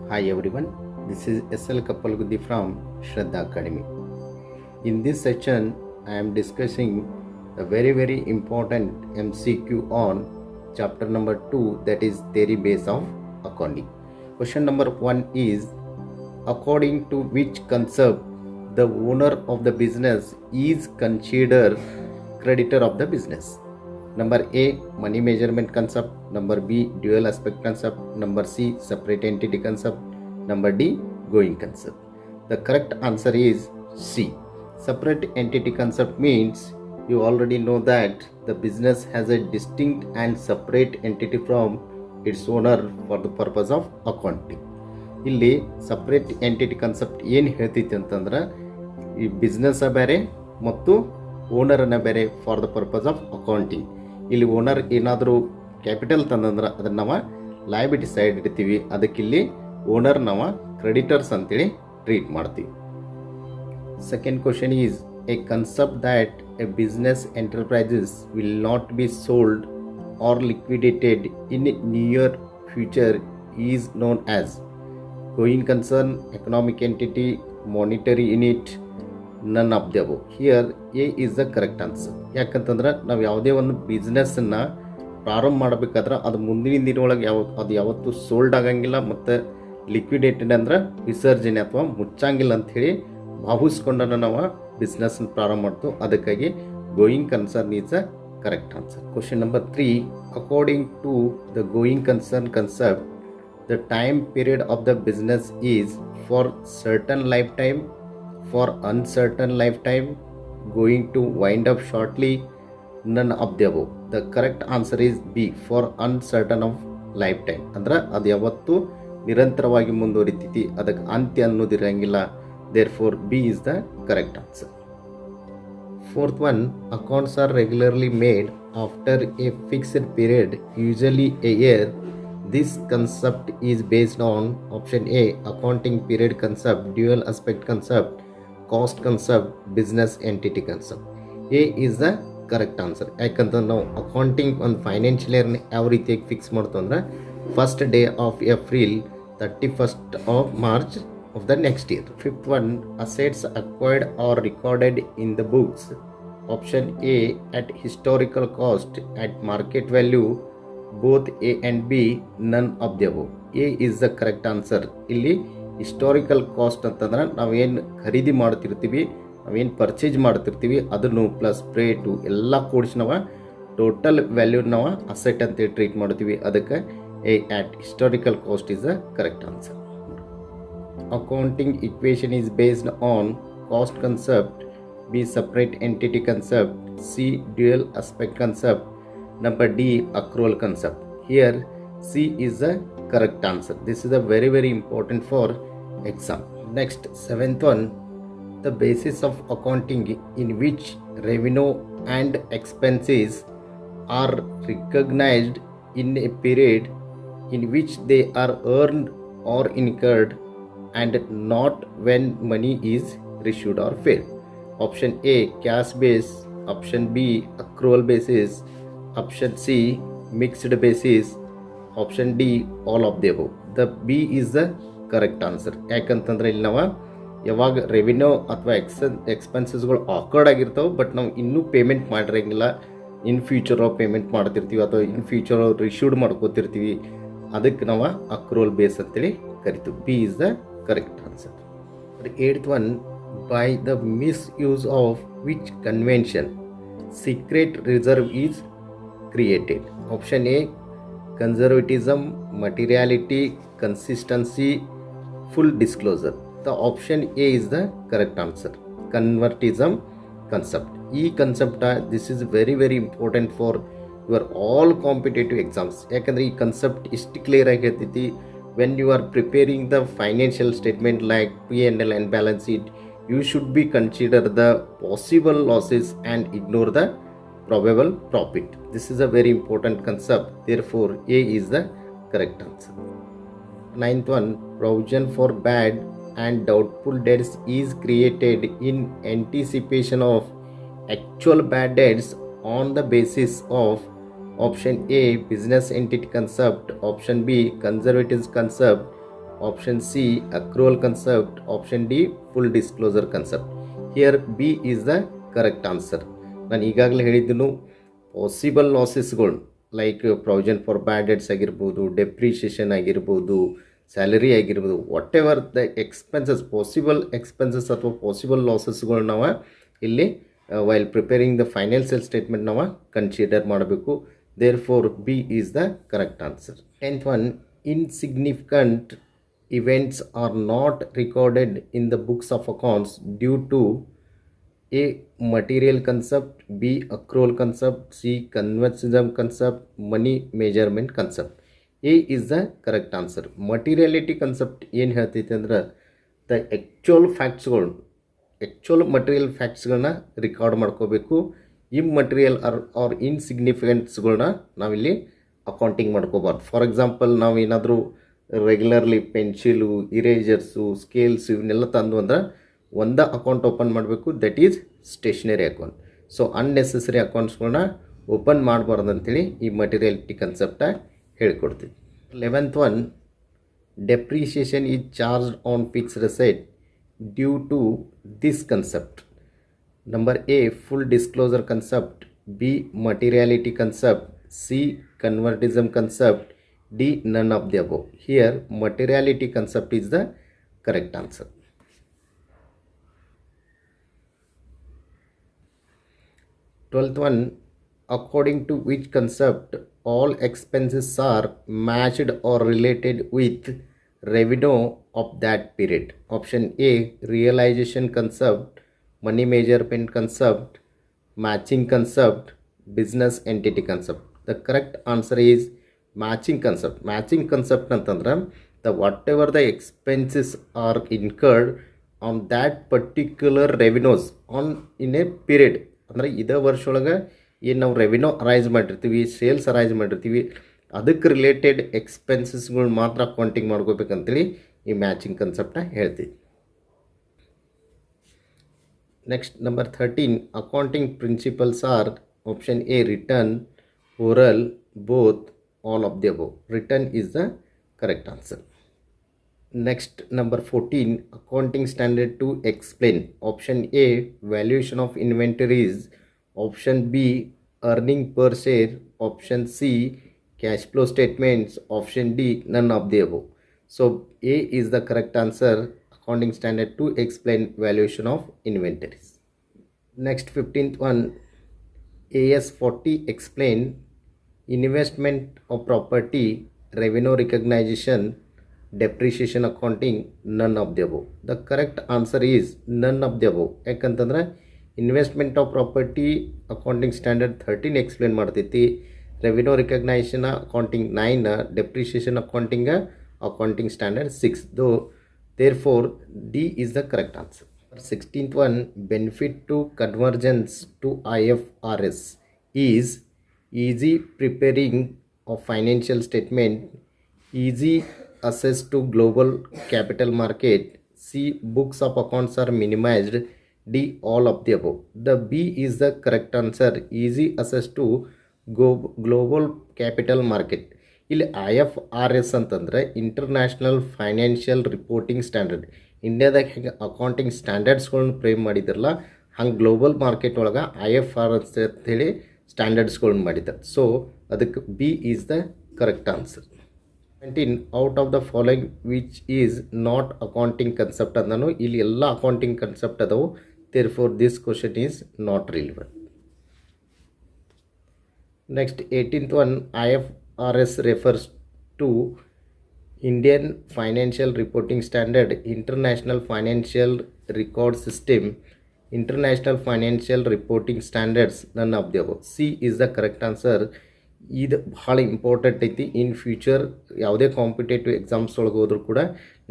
Hi everyone, this is SL Kapalgudi from Shraddha Academy. In this section, I am discussing a very important MCQ on chapter number 2, that is theory base of accounting. Question number 1 is, according to which concept the owner of the business is considered creditor of the business? Number A, money measurement concept. Number B, dual aspect concept. Number C, separate entity concept. Number D, going concept. The correct answer is C. Separate entity concept means you already know that the business has a distinct and separate entity from its owner for the purpose of accounting. ಇಲ್ಲಿ separate entity concept ಏನು ಹೇಳ್ತೈತಿ ಅಂತಂದ್ರೆ ಈ business ಬೇರೆ ಮತ್ತು ಓನರನ್ನ ಬೇರೆ for the purpose of accounting. ಇಲ್ಲಿ ಓನರ್ ಏನಾದರೂ ಕ್ಯಾಪಿಟಲ್ ತಂದಂದ್ರೆ ಅದನ್ನು ನಾವು ಲಯಬಿಲಿಟಿ ಸೈಡ್ ಇಡ್ತೀವಿ, ಅದಕ್ಕಿಲ್ಲಿ ಓನರ್ ನಾವು ಕ್ರೆಡಿಟರ್ಸ್ ಅಂತೇಳಿ ಟ್ರೀಟ್ ಮಾಡ್ತೀವಿ. Second question is, a concept that a business enterprises will not be sold or liquidated in near future is known as going concern, economic entity, monetary unit, none of the above. Here A is the correct answer. ಯಾಕಂತಂದ್ರೆ ನಾವು ಯಾವುದೇ ಒಂದು ಬಿಸ್ನೆಸ್ಸನ್ನು ಪ್ರಾರಂಭ ಮಾಡಬೇಕಾದ್ರೆ ಅದು ಮುಂದಿನ ದಿನೊಳಗೆ ಅದು ಯಾವತ್ತೂ ಸೋಲ್ಡ್ ಆಗಂಗಿಲ್ಲ ಮತ್ತು ಲಿಕ್ವಿಡೇಟೆಡ್ ಅಂದ್ರೆ ವಿಸರ್ಜನೆ ಅಥವಾ ಮುಚ್ಚಂಗಿಲ್ಲ ಅಂಥೇಳಿ ಭಾವಿಸ್ಕೊಂಡನ್ನು ನಾವು ಬಿಸ್ನೆಸ್ನ ಪ್ರಾರಂಭ ಮಾಡ್ತು. ಅದಕ್ಕಾಗಿ going concern is a correct answer. Question number 3, according to the going concern concept, the time period of the business is for certain lifetime, for uncertain lifetime, going to wind up shortly, none of the above. The correct answer is B, for uncertain of lifetime. ಅಂದ್ರೆ ಅದು ಯಾವತ್ತು ನಿರಂತರವಾಗಿ ಮುಂದುವರಿತೈತಿ, ಅದಕ್ಕೆ ಅಂತ್ಯ ಅನ್ನೋದಿರಂಗಿಲ್ಲ. therefore B is the correct answer. Fourth one, accounts are regularly made after a fixed period, usually a year. This concept is based on option A, accounting period concept, dual aspect concept, cost concept, business entity concept. A is the correct answer. ಯಾಕಂತಂದ್ರೆ ನಾವು accounting ಒಂದು financial ಇಯರ್ನ ಯಾವ ರೀತಿಯಾಗಿ fix ಮಾಡ್ತು ಅಂದ್ರೆ first day of April 31st of March of the next year. Fifth one, assets acquired or recorded in the books. Option A, at historical cost, at market value, both A and B, none of the above. A is the correct answer. ಇಲ್ಲಿ historical cost ಅಂತಂದ್ರೆ ನಾವೇನು ಖರೀದಿ ಮಾಡ್ತಿರ್ತೀವಿ, ನಾವೇನು purchase ಮಾಡ್ತಿರ್ತೀವಿ ಅದನ್ನು plus rate ಎಲ್ಲ ಕೂಡಿಸಿ ನಾವು ಟೋಟಲ್ ವ್ಯಾಲ್ಯೂ ನಾವು ಅಸೆಟ್ ಅಂತೇಳಿ ಟ್ರೀಟ್ ಮಾಡ್ತೀವಿ. ಅದಕ್ಕೆ A at historical cost is the correct answer. Accounting equation is based on cost concept, B separate entity concept, C dual aspect concept, number D accrual concept. Here C is the correct answer. This is a very important for exam. Next, seventh one, the basis of accounting in which revenue and expenses are recognized in a period in which they are earned or incurred and not when money is received or paid. Option A, cash base. Option B, accrual basis. Option C, mixed basis. Option D, all of the above. The B is the correct answer. ಯಾಕಂತಂದ್ರೆ ಇಲ್ಲಿ ನಾವು ಯಾವಾಗ revenue ಅಥವಾ ಎಕ್ಸ್ಪೆನ್ಸಸ್ಗಳು ಆಕರ್ಡ್ ಆಗಿರ್ತಾವೆ, but ನಾವು ಇನ್ನೂ payment ಮಾಡಿರಂಗಿಲ್ಲ, in future payment ಮಾಡ್ತಿರ್ತೀವಿ ಅಥವಾ in future ರಿಶೀವ್ಡ್ ಮಾಡ್ಕೋತಿರ್ತೀವಿ, ಅದಕ್ಕೆ ನಾವು ಅಕ್ರೂವಲ್ ಬೇಸ್ ಅಂತೇಳಿ ಕರಿತೀವಿ. B is the correct answer. Eighth one, by the misuse of which convention secret reserve is created. Option A, conservatism, materiality, consistency, full disclosure. The option A is the correct answer. Conservatism concept. concept this is very important for your all competitive exams. ಯಾಕಂದ್ರೆ ಈ concept ಇಷ್ಟು clear ಆಗಿ ಹೇಳ್ತೈತಿ. when you are preparing the financial statement like P&L and balance sheet, you should be consider the possible losses and ignore the probable profit. This is a very important concept. Therefore A is the correct answer. Ninth one, provision for bad and doubtful debts is created in anticipation of actual bad debts on the basis of option A, business entity concept. Option B, conservative concept. option C accrual concept, option D full disclosure concept. Here B is the correct answer. ನಾನು ಈಗಾಗಲೇ ಹೇಳಿದ್ದನು possible ಲಾಸಸ್ಗಳು like provision for bad debts ಆಗಿರ್ಬೋದು, depreciation ಆಗಿರ್ಬೋದು, salary ಆಗಿರ್ಬೋದು, whatever the expenses, possible expenses ಅಥವಾ possible ಲಾಸಸ್ಗಳು ನಾವು ಇಲ್ಲಿ while preparing the financial statement ನಾವು ಕನ್ಸಿಡರ್ ಮಾಡಬೇಕು. Therefore B is the correct answer. 10th one, insignificant events are not recorded in the books of accounts due to A. Material concept, B. Accrual concept, C. Conservatism concept, money measurement concept. A is the correct answer. Materiality concept ಏನು ಹೇಳ್ತೈತೆ ಅಂದ್ರೆ the actual ಫ್ಯಾಕ್ಟ್ಸ್ಗಳು, actual material ಫ್ಯಾಕ್ಟ್ಸ್ಗಳನ್ನ record ಮಾಡ್ಕೋಬೇಕು. Immaterial or ಇನ್ಸಿಗ್ನಿಫಿಕೆಂಟ್ಸ್ಗಳನ್ನ ನಾವಿಲ್ಲಿ accounting ಮಾಡ್ಕೋಬಾರ್ದು. For example ನಾವು ಏನಾದರೂ ರೆಗ್ಯುಲರ್ಲಿ ಪೆನ್ಸಿಲು, ಇರೇಜರ್ಸು, ಸ್ಕೇಲ್ಸು ಇವನ್ನೆಲ್ಲ ತಂದು ಅಂದ್ರೆ ಒಂದೇ ಅಕೌಂಟ್ ಓಪನ್ ಮಾಡಬೇಕು, that is stationery account. So unnecessary ಅಕೌಂಟ್ಸ್ಗಳನ್ನ ಓಪನ್ ಮಾಡಬಾರ್ದು ಅಂತೇಳಿ ಈ ಮಟೀರಿಯಾಲಿಟಿ ಕನ್ಸೆಪ್ಟ ಹೇಳ್ಕೊಡ್ತೀವಿ. 11th one, depreciation is charged on fixed asset due to this concept. Number A full disclosure concept, B materiality concept, C conservatism concept, D none of the above. Here materiality concept is the correct answer. 12th one, according to which concept all expenses are matched or related with revenue of that period. Option A realization concept, money measurement concept, matching concept, business entity concept. The correct answer is matching concept. Matching concept ಅಂತಂದ್ರೆ the whatever the expenses are incurred on that particular revenues on in a period, ಅಂದರೆ ಇದೇ ವರ್ಷ ಒಳಗೆ ಏನು ನಾವು revenue arise ಮಾಡಿರ್ತೀವಿ, sales arise ಮಾಡಿರ್ತೀವಿ, ಅದಕ್ಕೆ ರಿಲೇಟೆಡ್ ಎಕ್ಸ್ಪೆನ್ಸಸ್ಗಳು ಮಾತ್ರ ಅಕೌಂಟಿಂಗ್ ಮಾಡ್ಕೋಬೇಕಂತೇಳಿ ಈ ಮ್ಯಾಚಿಂಗ್ ಕನ್ಸೆಪ್ಟನ್ನ ಹೇಳ್ತೀವಿ. Next number 13, accounting principles are option A written, oral, both, all of the above. Written is the correct answer. Next number 14, accounting standard to explain. Option A valuation of inventories, option B earning per share, option C cash flow statements, option D none of the above. So A is the correct answer. Accounting standard to explain valuation of inventories. Next 15th one, AS 40 explain investment of property, revenue recognition, depreciation accounting, none of the above. The correct answer is none of the above. ಯಾಕಂತಂದ್ರೆ investment of property accounting standard 13 explain ಮಾಡ್ತೈತಿ, revenue recognition accounting 9, depreciation accounting standard 6. Though therefore D is the correct answer. 16th one, benefit to convergence to IFRS is easy preparing of financial statement, easy access to global capital market, C books of accounts are minimized, D all of the above. The B is the correct answer. Easy access to global capital market. ಇಲ್ಲಿ IFRS ಅಂತಂದರೆ international financial reporting standard. ಇಂಡಿಯಾದಾಗ ಹೇಗೆ accounting ಸ್ಟ್ಯಾಂಡರ್ಡ್ಸ್ಗಳನ್ನ frame ಮಾಡಿದಾರಲ್ಲ ಹಂಗೆ global market ಒಳಗೆ IFRS ಅಂತೇಳಿ ಸ್ಟ್ಯಾಂಡರ್ಡ್ಸ್ಗಳನ್ನ ಮಾಡಿದ್ದಾರೆ. So ಅದಕ್ಕೆ B is the correct answer. 19, out of the following which is not accounting concept ಅಂದನು. ಇಲ್ಲಿ ಎಲ್ಲ ಅಕೌಂಟಿಂಗ್ ಕನ್ಸೆಪ್ಟ್ ಅದಾವು, therefore this question is not relevant. Next 18th one, IFRS refers to Indian Financial Reporting Standard, International Financial Record System, International Financial Reporting Standards, none of the above. C is the correct answer. ಇದು ಭಾಳ important ಐತಿ. In future ಯಾವುದೇ competitive exams ಒಳಗೆ ಹೋದ್ರೂ ಕೂಡ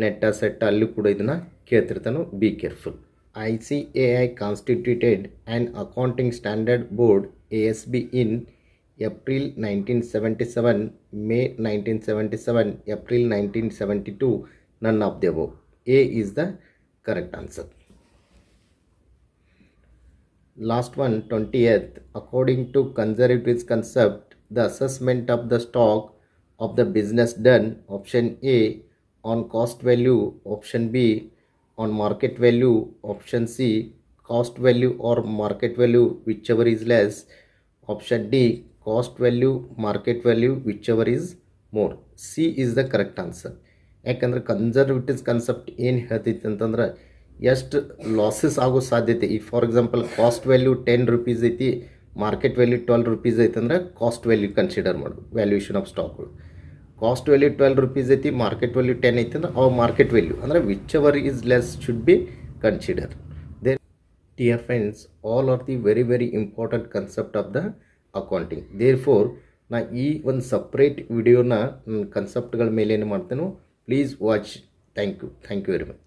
NET SET ಅಲ್ಲಿ ಕೂಡ ಇದನ್ನು ಕೇಳ್ತಿರ್ತಾನೋ, be careful. ICAI constituted an accounting standard board ASB in April 1977, May 1977, April 1972, none of the above. A is the correct answer. Last one, 20th, according to conservative concept, the assessment of the stock of the business done, option A on cost value, option B on market value, option C cost value or market value whichever is less, option D cost value market value whichever is more. C is the correct answer. ಯಾಕಂದ್ರೆ conservative concept ಏನು ಹೇಳ್ತೈತಿ ಅಂತಂದ್ರೆ ಎಷ್ಟು losses ಆಗೋ ಸಾಧ್ಯತೆ. ಈ for example cost value 10 rupees ಐತಿ, market value 12 rupees ಐತೆ ಅಂದ್ರೆ ಕಾಸ್ಟ್ ವ್ಯಾಲ್ಯೂ ಕನ್ಸಿಡರ್ ಮಾಡೋದು ವ್ಯಾಲ್ಯೂಯೇಷನ್ ಆಫ್ ಸ್ಟಾಕ್ಗಳು. ಕಾಸ್ಟ್ ವ್ಯಾಲ್ಯೂ 12 ರೂಪೀಸ್ ಐತಿ, ಮಾರ್ಕೆಟ್ ವ್ಯಾಲ್ಯೂ 10 ಐತಿ ಅಂದ್ರೆ ಅವು ಮಾರ್ಕೆಟ್ ವ್ಯಾಲ್ಯೂ ಅಂದರೆ whichever is less should be consider. Then dear friends, all are the very very important concept of the accounting. There four ನಾ ಈ ಒಂದು separate ವಿಡಿಯೋನ ಕನ್ಸೆಪ್ಟ್ಗಳ ಮೇಲೆ ಏನು ಮಾಡ್ತೇನೋ, please watch. Thank you very much.